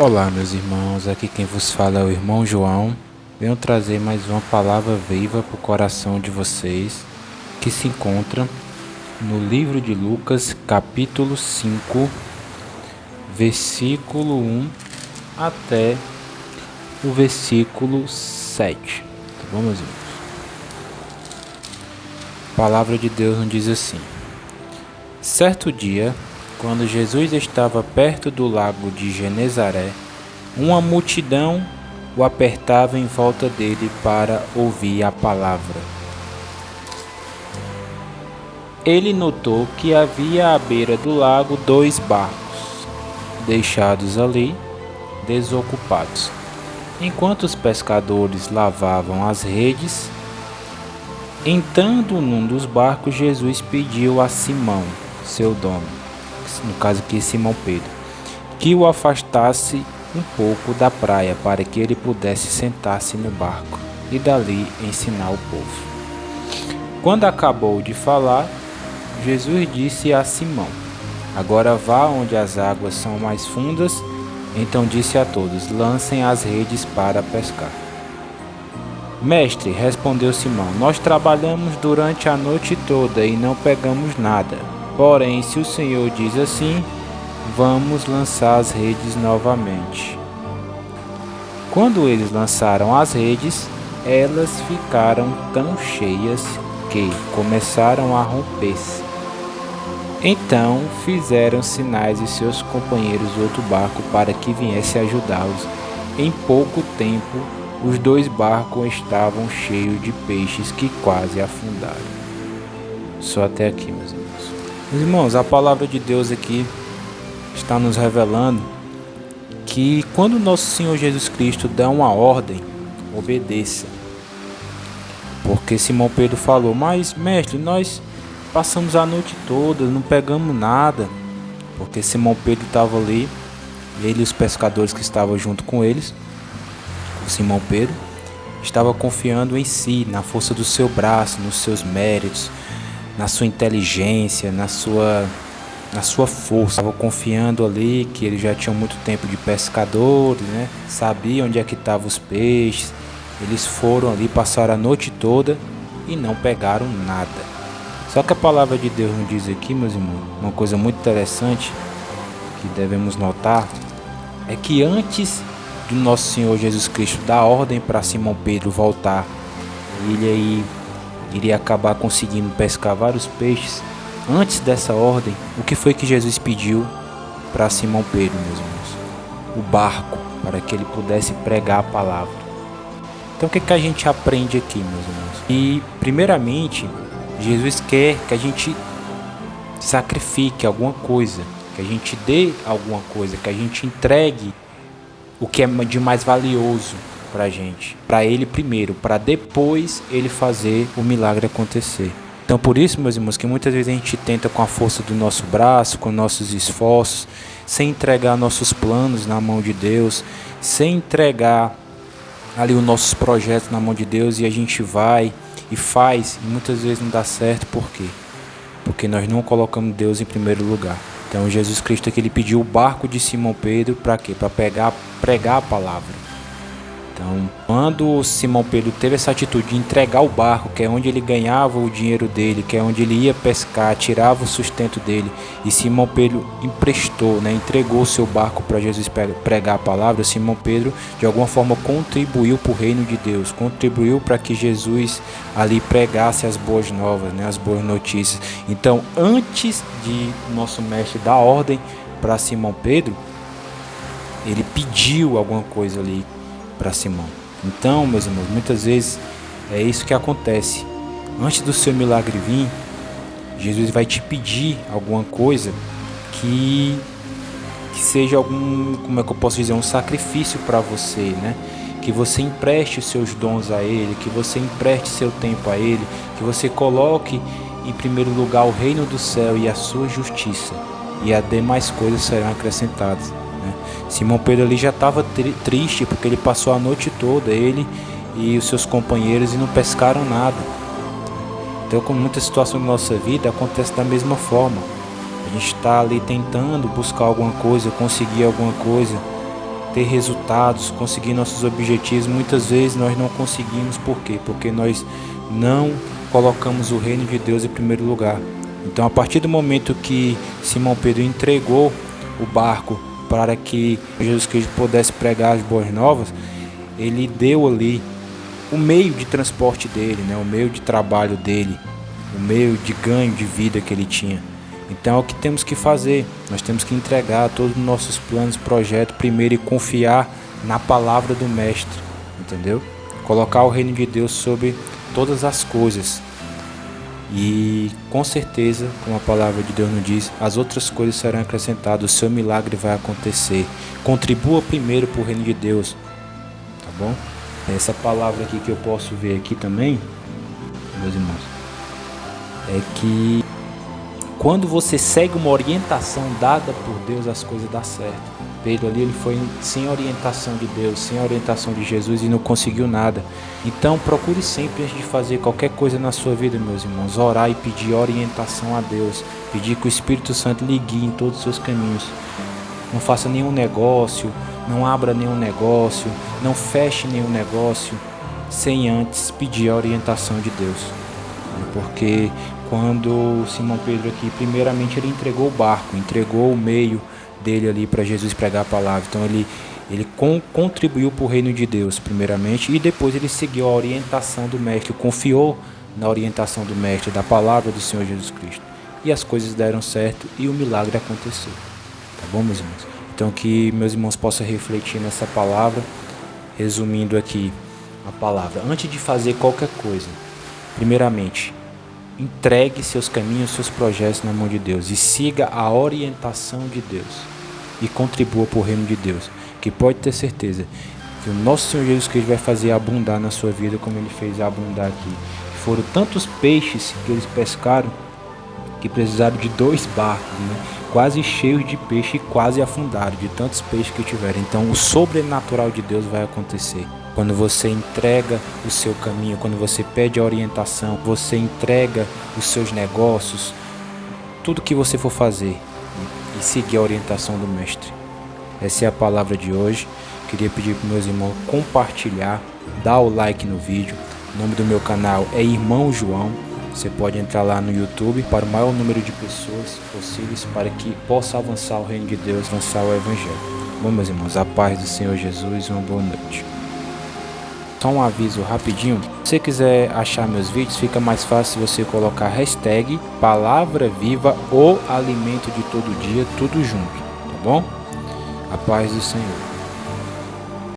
Olá, meus irmãos, aqui quem vos fala é o irmão João. Venho trazer mais uma palavra viva para o coração de vocês, que se encontra no livro de Lucas, capítulo 5, versículo 1 até o versículo 7. Tá bom, meus irmãos? A palavra de Deus nos diz assim: Certo dia, quando Jesus estava perto do lago de Genezaré, uma multidão o apertava em volta dele para ouvir a palavra. Ele notou que havia à beira do lago 2 barcos, deixados ali, desocupados. Enquanto os pescadores lavavam as redes, entrando num dos barcos, Jesus pediu a Simão, seu dono, no caso aqui Simão Pedro, que o afastasse um pouco da praia para que ele pudesse sentar-se no barco e dali ensinar o povo. Quando acabou de falar, Jesus disse a Simão: Agora vá onde as águas são mais fundas. Então disse a todos: Lancem as redes para pescar. Mestre, respondeu Simão, nós trabalhamos durante a noite toda e não pegamos nada. Porém, se o Senhor diz assim, vamos lançar as redes novamente. Quando eles lançaram as redes, elas ficaram tão cheias que começaram a romper-se. Então fizeram sinais de seus companheiros do outro barco para que viesse ajudá-los. Em pouco tempo, os 2 barcos estavam cheios de peixes que quase afundaram. Só até aqui, meus irmãos. Meus irmãos, a palavra de Deus aqui está nos revelando que quando nosso Senhor Jesus Cristo dá uma ordem, obedeça. Porque Simão Pedro falou: Mas mestre, nós passamos a noite toda, não pegamos nada. Porque Simão Pedro estava ali, ele e os pescadores que estavam junto com eles, o Simão Pedro, estava confiando em si, na força do seu braço, nos seus méritos, na sua inteligência, na sua força. Estavam confiando ali que eles já tinham muito tempo de pescadores, né? Sabiam onde é que estavam os peixes. Eles foram ali, passaram a noite toda e não pegaram nada. Só que a palavra de Deus nos diz aqui, meus irmãos, uma coisa muito interessante que devemos notar é que antes do nosso Senhor Jesus Cristo dar ordem para Simão Pedro voltar, ele aí iria acabar conseguindo pescar vários peixes. Antes dessa ordem, o que foi que Jesus pediu para Simão Pedro, meus irmãos? O barco, para que ele pudesse pregar a palavra. Então o que a gente aprende aqui, meus irmãos? E primeiramente, Jesus quer que a gente sacrifique alguma coisa, que a gente dê alguma coisa, que a gente entregue o que é de mais valioso para a gente, para ele primeiro, para depois ele fazer o milagre acontecer. Então por isso, meus irmãos, que muitas vezes a gente tenta com a força do nosso braço, com nossos esforços, sem entregar nossos planos na mão de Deus, sem entregar ali os nossos projetos na mão de Deus, e a gente vai e faz, e muitas vezes não dá certo. Por quê? Porque nós não colocamos Deus em primeiro lugar. Então Jesus Cristo aqui, ele pediu o barco de Simão Pedro para quê? Para pregar a palavra. Então, quando Simão Pedro teve essa atitude de entregar o barco, que é onde ele ganhava o dinheiro dele, que é onde ele ia pescar, tirava o sustento dele, e Simão Pedro emprestou, né, entregou o seu barco para Jesus pregar a palavra, Simão Pedro de alguma forma contribuiu para o reino de Deus, contribuiu para que Jesus ali pregasse as boas novas, né, as boas notícias. Então, antes de nosso mestre dar ordem para Simão Pedro, ele pediu alguma coisa ali para Simão. Então, meus irmãos, muitas vezes é isso que acontece. Antes do seu milagre vir, Jesus vai te pedir alguma coisa que seja algum, como é que eu posso dizer, um sacrifício para você, né? Que você empreste os seus dons a Ele, que você empreste seu tempo a Ele, que você coloque em primeiro lugar o reino do céu e a sua justiça, e as demais coisas serão acrescentadas. Simão Pedro ali já estava triste porque ele passou a noite toda, ele e os seus companheiros, e não pescaram nada. Então, com muita situação na nossa vida acontece da mesma forma. A gente está ali tentando buscar alguma coisa, conseguir alguma coisa, ter resultados, conseguir nossos objetivos. Muitas vezes nós não conseguimos. Por quê? Porque nós não colocamos o reino de Deus em primeiro lugar. Então, a partir do momento que Simão Pedro entregou o barco para que Jesus Cristo pudesse pregar as boas novas, ele deu ali o meio de transporte dele, o meio de trabalho dele, o meio de ganho de vida que ele tinha. Então é o que temos que fazer. Nós temos que entregar todos os nossos planos, projetos primeiro e confiar na palavra do Mestre, entendeu? Colocar o reino de Deus sobre todas as coisas. E com certeza, como a palavra de Deus nos diz, as outras coisas serão acrescentadas, o seu milagre vai acontecer. Contribua primeiro para o reino de Deus, tá bom? Essa palavra aqui que eu posso ver aqui também, meus irmãos, é que quando você segue uma orientação dada por Deus, as coisas dão certo. Pedro ali, ele foi sem orientação de Deus, sem orientação de Jesus e não conseguiu nada. Então procure sempre, antes de fazer qualquer coisa na sua vida, meus irmãos, orar e pedir orientação a Deus, pedir que o Espírito Santo lhe guie em todos os seus caminhos. Não faça nenhum negócio, não abra nenhum negócio, não feche nenhum negócio sem antes pedir a orientação de Deus. Porque quando Simão Pedro aqui, primeiramente ele entregou o barco, entregou o meio dele ali para Jesus pregar a palavra. Então ele contribuiu para o reino de Deus primeiramente, e depois ele seguiu a orientação do Mestre, confiou na orientação do Mestre, da palavra do Senhor Jesus Cristo. E as coisas deram certo e o milagre aconteceu. Tá bom, meus irmãos? Então que meus irmãos possam refletir nessa palavra, resumindo aqui a palavra. Antes de fazer qualquer coisa, primeiramente, entregue seus caminhos, seus projetos na mão de Deus e siga a orientação de Deus e contribua para o reino de Deus, que pode ter certeza que o nosso Senhor Jesus Cristo vai fazer abundar na sua vida como ele fez abundar aqui. Foram tantos peixes que eles pescaram que precisaram de 2 barcos, quase cheios de peixe e quase afundaram de tantos peixes que tiveram. Então o sobrenatural de Deus vai acontecer. Quando você entrega o seu caminho, quando você pede a orientação, você entrega os seus negócios, tudo que você for fazer e seguir a orientação do Mestre. Essa é a palavra de hoje. Queria pedir para meus irmãos compartilhar, dar o like no vídeo. O nome do meu canal é Irmão João. Você pode entrar lá no YouTube para o maior número de pessoas possíveis para que possa avançar o reino de Deus, avançar o Evangelho. Bom, meus irmãos, a paz do Senhor Jesus, uma boa noite. Só um aviso rapidinho, se você quiser achar meus vídeos, fica mais fácil você colocar hashtag Palavra Viva ou Alimento de Todo Dia, tudo junto, tá bom? A paz do Senhor.